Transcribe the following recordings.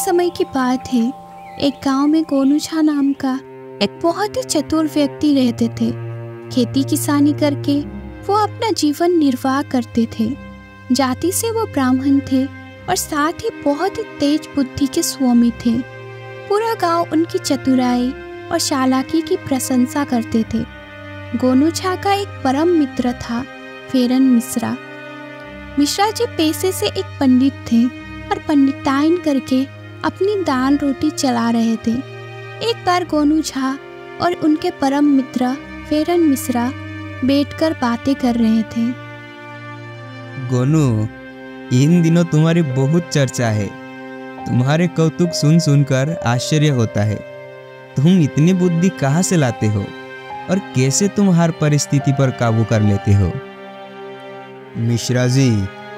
समय की बात है। एक गांव में गोनू झा नाम का एक बहुत ही चतुर व्यक्ति रहते थे। खेती किसानी करके वो अपना जीवन निर्वाह करते थे। जाति से वो ब्राह्मण थे और साथ ही बहुत ही तेज बुद्धि के स्वामी थे। पूरा गांव उनकी चतुराई और चालाकी की प्रशंसा करते थे। गोनू झा का एक परम मित्र था, फेरन मिश्रा। मिश्रा जी पेशे से एक पंडित थे और पंडिताइन करके अपनी दाल रोटी चला रहे थे। एक बार गोनू झा और उनके परम मित्र फेरन मिश्रा बैठकर बातें कर रहे थे। गोनू, इन दिनों तुम्हारी बहुत चर्चा है। तुम्हारे कौतुक सुन सुनकर आश्चर्य होता है। तुम इतनी बुद्धि कहाँ से लाते हो और कैसे तुम हर परिस्थिति पर काबू कर लेते हो? मिश्रा जी,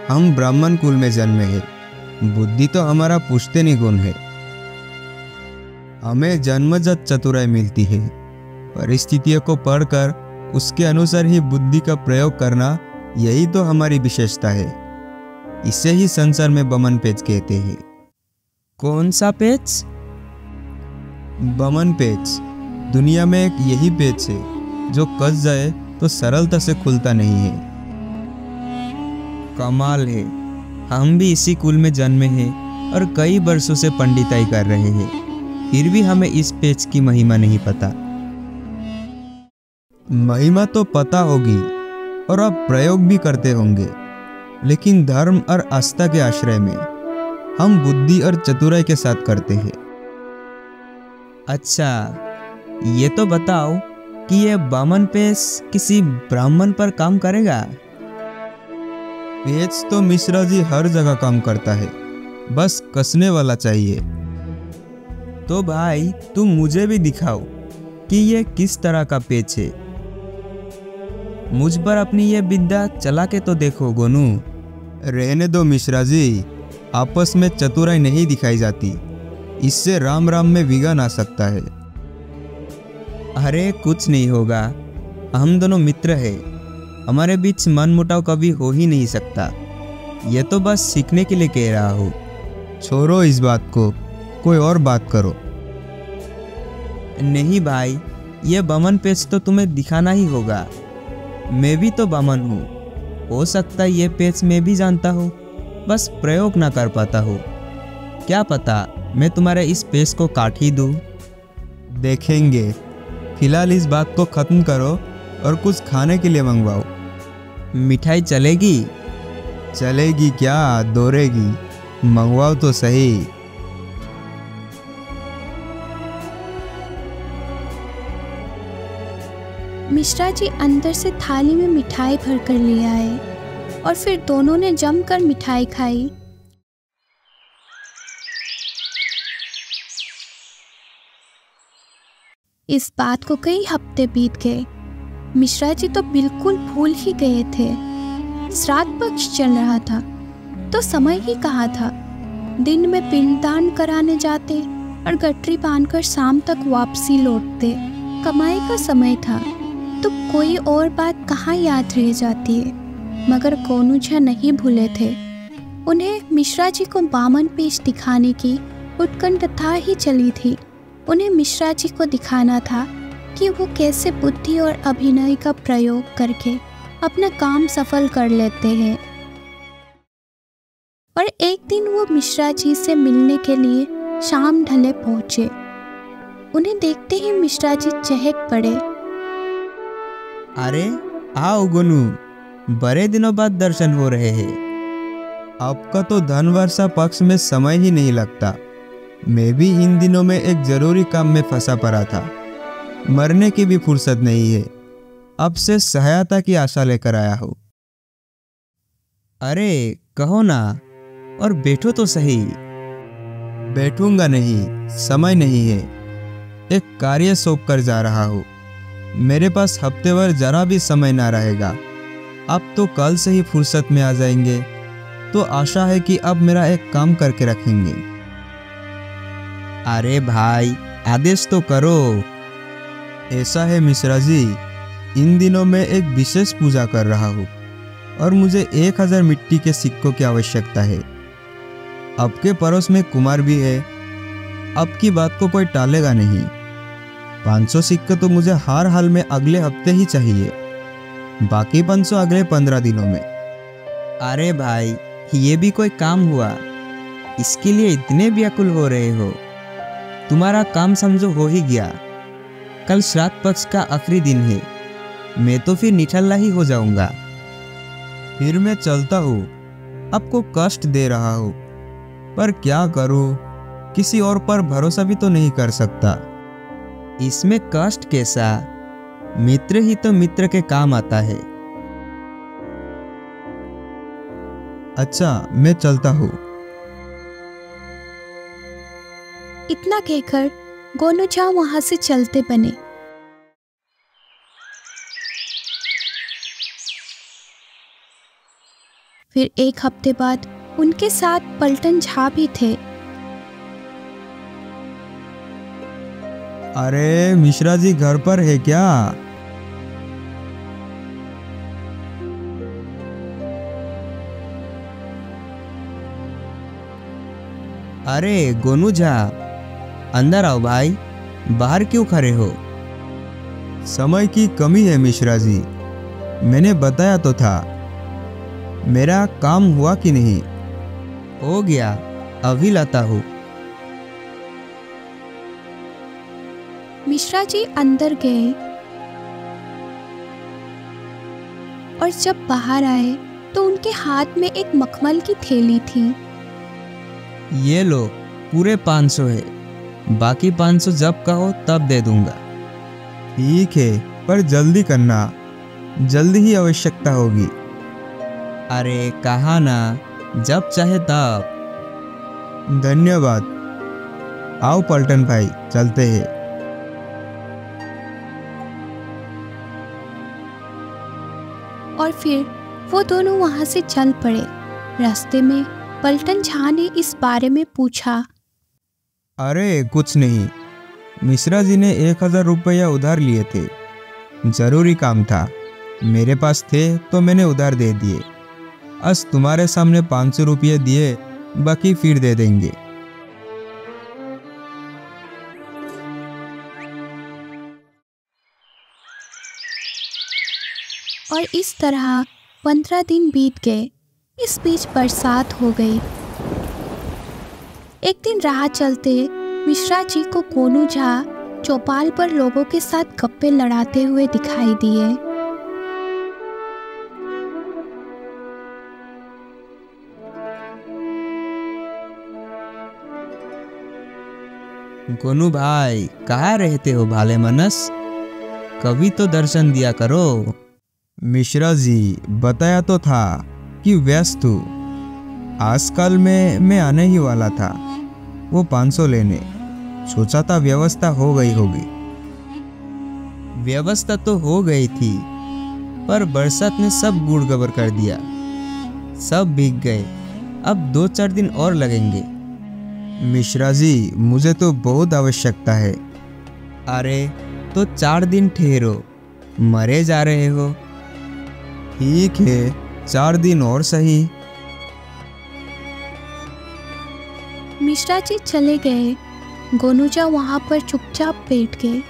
हम ब्राह्मण कुल में जन्मे हैं। बुद्धि तो हमारा पुश्तैनी गुण है। हमें जन्मजात चतुराई मिलती है। परिस्थितियों को पढ़कर उसके अनुसार ही बुद्धि का प्रयोग करना, यही तो हमारी विशेषता है। इसे ही संसार में बमन पेच कहते हैं। कौन सा पेच? बमन पेच दुनिया में एक यही पेच है जो कस जाए तो सरलता से खुलता नहीं है। कमाल है। हम भी इसी कुल में जन्मे हैं और कई वर्षों से पंडिताई कर रहे हैं, फिर भी हमें इस पेच की महिमा नहीं पता। महिमा तो पता होगी और आप प्रयोग भी करते होंगे, लेकिन धर्म और आस्था के आश्रय में हम बुद्धि और चतुराई के साथ करते हैं। अच्छा, ये तो बताओ कि ये बामन पेच किसी ब्राह्मण पर काम करेगा? पेच तो मिश्रा जी हर जगह काम करता है, बस कसने वाला चाहिए। तो भाई तुम मुझे भी दिखाओ कि ये किस तरह का पेच है। मुझ पर अपनी ये विद्या चला के तो देखो गोनू। रहने दो मिश्रा जी, आपस में चतुराई नहीं दिखाई जाती। इससे राम राम में विघन आ सकता है। अरे कुछ नहीं होगा, हम दोनों मित्र हैं। हमारे बीच मनमुटाव कभी हो ही नहीं सकता। ये तो बस सीखने के लिए कह रहा हूँ। छोड़ो इस बात को, कोई और बात करो। नहीं भाई, ये बमन पेच तो तुम्हें दिखाना ही होगा। मैं भी तो बामन हूँ। हो सकता है ये पेच मैं भी जानता हूँ, बस प्रयोग ना कर पाता हूँ। क्या पता मैं तुम्हारे इस पेच को काट ही दूँ। देखेंगे। फिलहाल इस बात को खत्म करो और कुछ खाने के लिए मंगवाओ। मिठाई चलेगी? चलेगी क्या, दौड़ेगी। मंगवाओ तो सही। मिश्रा जी अंदर से थाली में मिठाई भर कर ले आए और फिर दोनों ने जमकर मिठाई खाई। इस बात को कई हफ्ते बीत गए। मिश्रा जी तो बिल्कुल भूल ही गए थे। श्राद्ध पक्ष चल रहा था तो समय ही कहा था। दिन में पिंडदान कराने जाते और गठरी बांधकर शाम तक वापसी लौटते। कमाई का समय था तो कोई और बात कहाँ याद रह जाती है। मगर गोनू झा नहीं भूले थे। उन्हें मिश्रा जी को बामन पेच दिखाने की उत्कंठा ही चली थी। उन्हें मिश्रा जी को दिखाना था कि वो कैसे बुद्धि और अभिनय का प्रयोग करके अपना काम सफल कर लेते हैं। और एक दिन वो मिश्रा जी से मिलने के लिए शाम ढले पहुंचे। उन्हें देखते ही मिश्रा जी चहक पड़े। अरे आओ गोनू, बड़े दिनों बाद दर्शन हो रहे हैं। आपका तो धनवर्षा पक्ष में समय ही नहीं लगता। मैं भी इन दिनों में एक जरूरी काम में फंसा पड़ा था। मरने की भी फुर्सत नहीं है। अब से सहायता की आशा लेकर आया हूँ। अरे कहो ना, और बैठो तो सही। बैठूंगा नहीं, समय नहीं है। एक कार्य सौंप कर जा रहा हूँ। मेरे पास हफ्ते भर जरा भी समय ना रहेगा। अब तो कल से ही फुर्सत में आ जाएंगे, तो आशा है कि अब मेरा एक काम करके रखेंगे। अरे भाई, आदेश तो करो। ऐसा है मिश्रा जी, इन दिनों मैं एक विशेष पूजा कर रहा हूँ और मुझे 1000 मिट्टी के सिक्कों की आवश्यकता है। आपके पड़ोस में कुमार भी है, अब की बात को कोई टालेगा नहीं। 500 सिक्के तो मुझे हर हाल में अगले हफ्ते ही चाहिए, बाकी 500 अगले 15 दिनों में। अरे भाई, ये भी कोई काम हुआ? इसके लिए इतने व्याकुल हो रहे हो? तुम्हारा काम समझो हो ही गया। कल श्राद्ध पक्ष का आखिरी दिन है, मैं तो फिर निठल्ला ही हो जाऊंगा। फिर मैं चलता हूँ, आपको कष्ट दे रहा हूँ, पर क्या करूँ, किसी और पर भरोसा भी तो नहीं कर सकता। इसमें कष्ट कैसा? मित्र ही तो मित्र के काम आता है। अच्छा, मैं चलता हूँ। इतना कहकर गोनूझा वहां से चलते बने। फिर एक हफ्ते बाद उनके साथ पलटन झा भी थे। अरे मिश्रा जी घर पर है क्या? अरे गोनूझा, अंदर आओ भाई, बाहर क्यों खड़े हो? समय की कमी है मिश्रा जी, मैंने बताया तो था। मेरा काम हुआ कि नहीं? हो गया, अभी लाता हूँ। मिश्रा जी अंदर गए और जब बाहर आए तो उनके हाथ में एक मखमल की थैली थी। ये लो, पूरे 500 है, बाकी 500 जब कहो तब दे दूंगा। ठीक है, पर जल्दी करना, जल्दी ही आवश्यकता होगी। अरे कहा ना, जब चाहे तब। धन्यवाद। आओ पलटन भाई, चलते हैं। और फिर वो दोनों वहां से चल पड़े। रास्ते में पलटन झा ने इस बारे में पूछा। अरे कुछ नहीं, मिश्रा जी ने 1000 रुपया उधार लिए थे, जरूरी काम था, मेरे पास थे तो मैंने उधार दे दिए। आज तुम्हारे सामने 500 रुपये दिए, बाकी फिर दे देंगे। और इस तरह 15 दिन बीत गए। इस बीच बरसात हो गई। एक दिन राह चलते मिश्रा जी को गोनूझा चौपाल पर लोगों के साथ गप्पे लड़ाते हुए दिखाई दिए। गोनू भाई, कहाँ रहते हो भाले मनस? कभी तो दर्शन दिया करो। मिश्रा जी, बताया तो था कि व्यस्त हूँ। आजकल में मैं आने ही वाला था, वो 500 लेने। सोचा था व्यवस्था हो गई होगी। व्यवस्था तो हो गई थी, पर बरसात ने सब गुड़ गबर कर दिया, सब भीग गए। अब 2-4 दिन और लगेंगे। मिश्रा जी, मुझे तो बहुत आवश्यकता है। अरे तो 4 दिन ठहरो, मरे जा रहे हो। ठीक है, 4 दिन और सही। मिश्रा जी चले गए। गोनूझा वहां पर चुपचाप बैठ गए।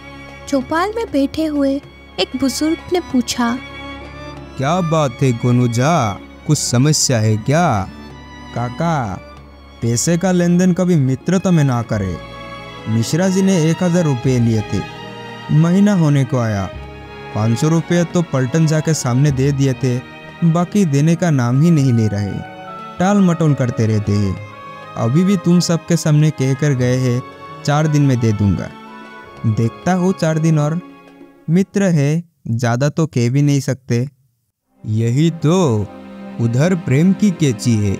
चौपाल में बैठे हुए एक बुजुर्ग ने पूछा। क्या बात है गोनूझा, कुछ समस्या है क्या? काका, पैसे का लेन देन कभी मित्रता में ना करे। मिश्रा जी ने 1000 रुपये लिए थे, महीना होने को आया। 500 रुपये तो पलटन जाके सामने दे दिए थे, बाकी देने का नाम ही नहीं ले रहे, टाल मटोल करते रहते हैं। अभी भी तुम सबके सामने कह कर गए हैं 4 दिन में दे दूंगा। देखता हूँ 4 दिन और। मित्र है, ज़्यादा तो कह भी नहीं सकते। यही तो उधर प्रेम की कैची है।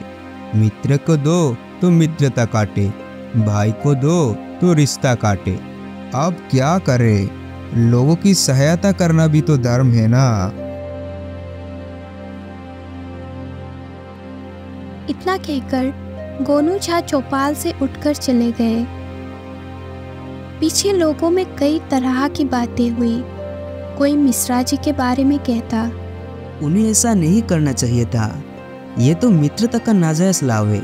मित्र को दो तो मित्रता काटे, भाई को दो तो रिश्ता काटे। अब क्या करे, लोगों की सहायता करना भी तो धर्म है ना। इतना कहकर गोनूझा चौपाल से उठकर चले गए। पीछे लोगों में कई तरह की बातें हुई। कोई मिश्रा जी के बारे में कहता, उन्हें ऐसा नहीं करना चाहिए था, ये तो मित्रता का नाजायज लाभ है।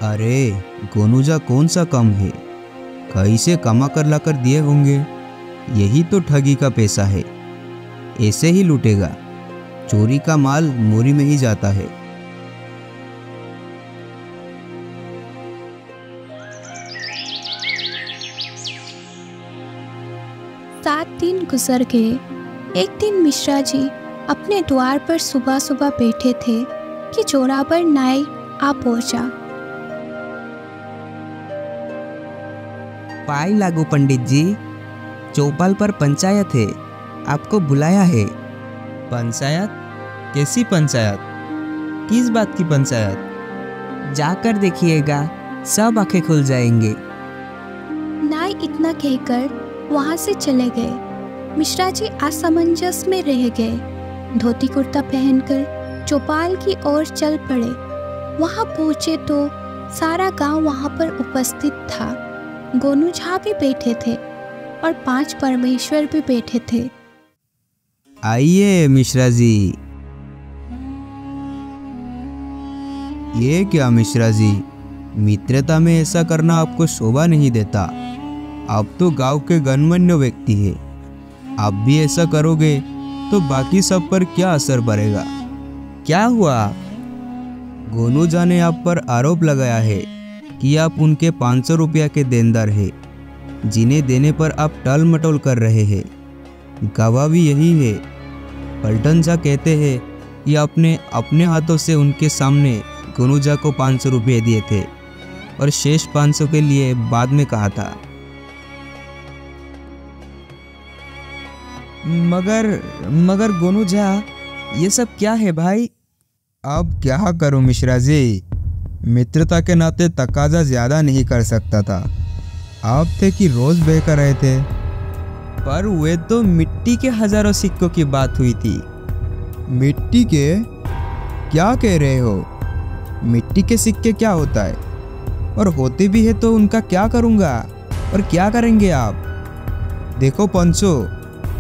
अरे गोनूझा कौन सा कम है, कैसे कमा कर लाकर दिए होंगे। यही तो ठगी का पैसा है। ऐसे ही लूटेगा। चोरी का माल मोरी में ही जाता है। सात दिन गुजर गए। एक दिन मिश्रा जी अपने द्वार पर सुबह सुबह बैठे थे कि जोरावर नाई आ पहुंचा। पाई लागू पंडित जी, चौपाल पर पंचायत है, आपको बुलाया है। पंचायत? कैसी पंचायत? किस बात की पंचायत? जाकर देखिएगा, सब आंखें खुल जाएंगे। नाई इतना कहकर वहां से चले गए। मिश्रा जी असमंजस में रह गए। धोती कुर्ता पहनकर चौपाल की ओर चल पड़े। वहां पहुंचे तो सारा गांव वहां पर उपस्थित था। गोनू झा भी बैठे थे और 5 परमेश्वर भी बैठे थे। आइए मिश्रा जी। ये क्या मिश्रा जी, मित्रता में ऐसा करना आपको शोभा नहीं देता। आप तो गांव के गणमान्य व्यक्ति हैं। आप भी ऐसा करोगे तो बाकी सब पर क्या असर पड़ेगा? क्या हुआ? गोनू झा ने आप पर आरोप लगाया है कि आप उनके 500 रुपया के देनदार हैं, जिन्हें देने पर आप टल मटोल कर रहे हैं। गवाह भी यही है। पलटन झा कहते हैं कि आपने अपने हाथों से उनके सामने गोनू झा को 500 रुपये दिए थे और शेष 500 के लिए बाद में कहा था। मगर गोनू झा, ये सब क्या है भाई? अब क्या करूं मिश्रा जी, मित्रता के नाते तकाजा ज़्यादा नहीं कर सकता था। आप थे कि रोज़ बहकर रहे थे। पर वे तो मिट्टी के हजारों सिक्कों की बात हुई थी। मिट्टी के? क्या कह रहे हो? मिट्टी के सिक्के क्या होता है? और होते भी है तो उनका क्या करूँगा? और क्या करेंगे आप? देखो पंचो,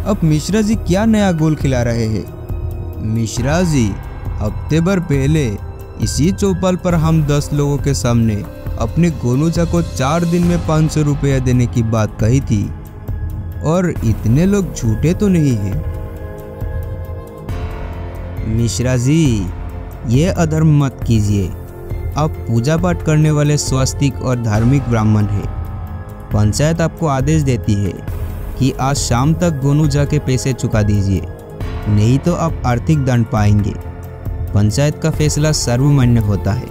अब मिश्रा जी क्या नया गोल खिला रहे हैं। मिश्रा जी, हफ्ते भर पहले इसी चौपाल पर हम 10 लोगों के सामने अपने गोनू झा को 4 दिन में 500 रुपया देने की बात कही थी, और इतने लोग झूठे तो नहीं हैं। मिश्रा जी, ये अधर्म मत कीजिए। आप पूजा पाठ करने वाले स्वास्तिक और धार्मिक ब्राह्मण हैं। पंचायत आपको आदेश देती है कि आज शाम तक गोनू झा के पैसे चुका दीजिए, नहीं तो आप आर्थिक दंड पाएंगे। पंचायत का फैसला सर्वमान्य होता है।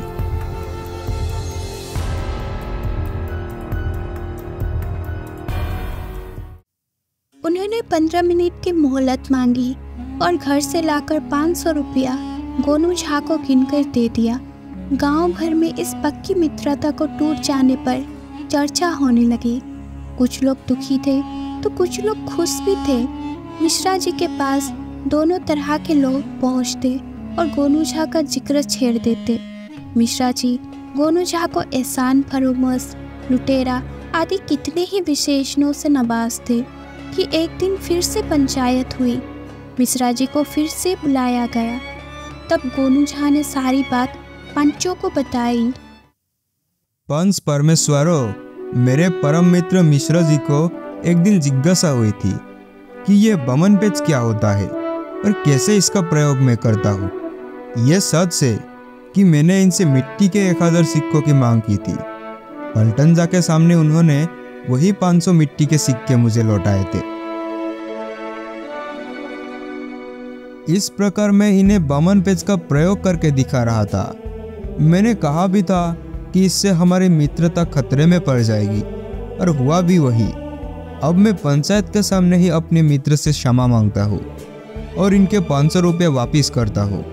उन्होंने 15 मिनट की मोहलत मांगी और घर से लाकर 500 रुपया गोनू झा को गिनकर दे दिया। गांव भर में इस पक्की मित्रता को टूट जाने पर चर्चा होने लगी। कुछ लोग दुखी थे तो कुछ लोग खुश भी थे। मिश्रा जी के पास दोनों तरह के लोग पहुंचते और गोनू झा का जिक्र छेड़ देते। मिश्रा जी गोनू झा को एहसान फरोमस, लुटेरा आदि कितने ही विशेषणों से नवाजते कि एक दिन फिर से पंचायत हुई। मिश्रा जी को फिर से बुलाया गया। तब गोनू झा ने सारी बात पंचों को बताई। पंच परमेश्वरों, मेरे परम मित्र मिश्रा जी को एक दिन जिज्ञासा हुई थी कि ये बमन पेच क्या होता है और कैसे इसका प्रयोग मैं करता हूँ। ये सच है कि मैंने इनसे मिट्टी के 1000 सिक्कों की मांग की थी। पलटन झा के सामने उन्होंने वही 500 मिट्टी के सिक्के मुझे लौटाए थे। इस प्रकार मैं इन्हें बमन पेच का प्रयोग करके दिखा रहा था। मैंने कहा भी था कि इससे हमारी मित्रता खतरे में पड़ जाएगी, और हुआ भी वही। अब मैं पंचायत के सामने ही अपने मित्र से क्षमा मांगता हूँ और इनके 500 रुपये वापिस करता हूँ।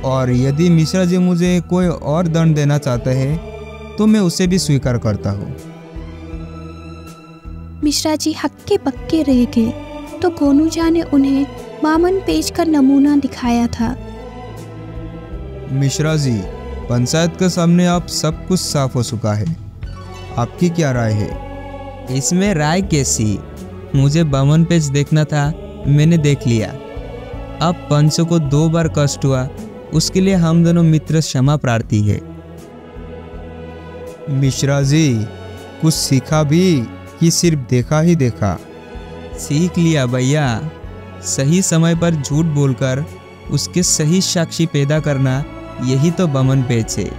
और यदि मिश्रा जी मुझे कोई और दंड देना चाहते हैं तो मैं उसे भी स्वीकार करता हूँ। मिश्रा जी हक्के बक्के रह गए तो गोनू झा ने उन्हें बामन पेच का नमूना दिखाया था। मिश्रा जी, पंचायत के सामने आप सब कुछ साफ हो चुका है। आपकी क्या राय है? इसमें राय कैसी? मुझे बामन पेच देखना था, मैंने देख लिया। अब पंचों को 2 बार कष्ट हुआ, उसके लिए हम दोनों मित्र क्षमा प्रार्थी है। मिश्रा जी, कुछ सीखा भी कि सिर्फ देखा ही देखा? सीख लिया भैया। सही समय पर झूठ बोलकर उसके सही साक्षी पैदा करना, यही तो बमन पेच है।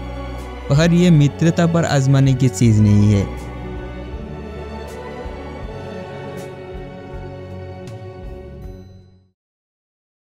पर यह मित्रता पर आजमाने की चीज़ नहीं है।